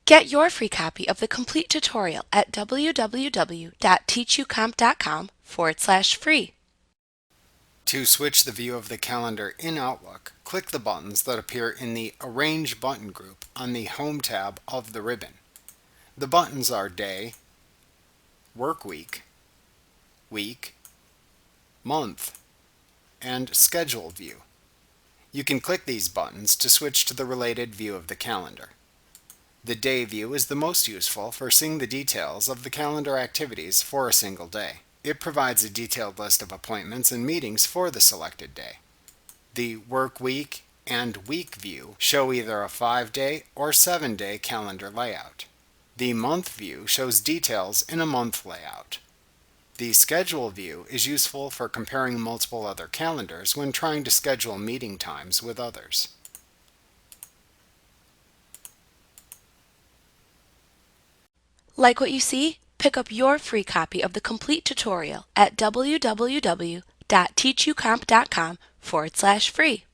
Get your free copy of the complete tutorial at www.teachucomp.com/free. To switch the view of the calendar in Outlook, click the buttons that appear in the Arrange button group on the Home tab of the ribbon. The buttons are Day, Work Week, Week, Month, and Schedule View. You can click these buttons to switch to the related view of the calendar. The Day view is the most useful for seeing the details of the calendar activities for a single day. It provides a detailed list of appointments and meetings for the selected day. The Work Week and Week view show either a 5-day or 7-day calendar layout. The Month view shows details in a month layout. The Schedule view is useful for comparing multiple other calendars when trying to schedule meeting times with others. Like what you see? Pick up your free copy of the complete tutorial at www.teachucomp.com/free.